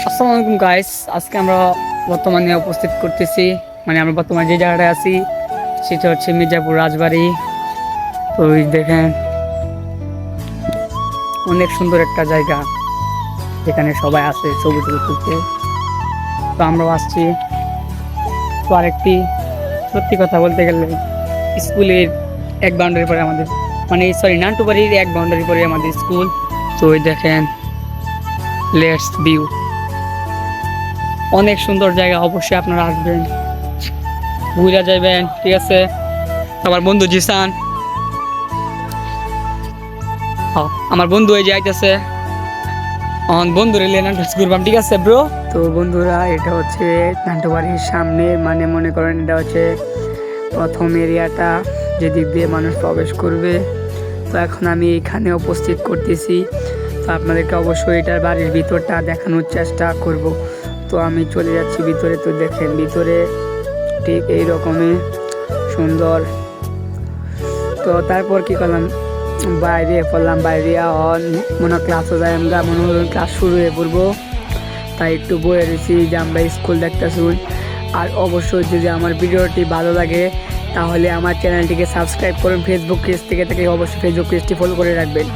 আসসালামু আলাইকুম গাইস, আজকে আমরা বর্তমানে উপস্থিত করতেছি, মানে আমরা বর্তমানে যে জায়গাটায় আছি সেটা হচ্ছে মির্জাপুর রাজবাড়ি। তো ওই দেখেন অনেক সুন্দর একটা জায়গা, যেখানে সবাই আসে ছবি টবি তুলতে। তো আমরাও আসছি। তো আরেকটি সত্যি কথা বলতে গেলে স্কুলের এক বাউন্ডারি পরে আমাদের, মানে সরি নান্টু বাড়ির এক বাউন্ডারি পরে আমাদের স্কুল। তো ওই দেখেন লেটস ভিউ, অনেক সুন্দর জায়গা, অবশ্যই আপনারা আসবেন, ঘুরে যাবেন, ঠিক আছে। আমার বন্ধু জিসান, আমার বন্ধু এই যে আইতেছে, আমার বন্ধু রেলে নাটক করবাম, ঠিক আছে ব্রো। তো বন্ধুরা, এটা হচ্ছে নান্টু বাড়ির সামনে, মানে মনে করেন এটা হচ্ছে প্রথম এরিয়াটা, যেদিক দিয়ে মানুষ প্রবেশ করবে। তো এখন আমি এখানে উপস্থিত করতেছি। তো আপনাদেরকে অবশ্যই এটার বাড়ির ভিতরটা দেখানোর চেষ্টা করব। তো আমি চলে যাচ্ছি ভিতরে। তো দেখেন ভিতরে ঠিক এই রকমই সুন্দর। তো তারপর কি করলাম, বাইরে পড়লাম, বাইরে মনে ক্লাসও যাই, আমরা মনে হলো ক্লাস শুরু হয়ে পড়বো, তাই একটু বয়ে রয়েছি যে আমরা স্কুল দেখতে শুন। আর অবশ্যই যদি আমার ভিডিওটি ভালো লাগে তাহলে আমার চ্যানেলটিকে সাবস্ক্রাইব করুন। ফেসবুক পেজ থেকে অবশ্যই ফেসবুক পেজটি ফলো করে রাখবেন।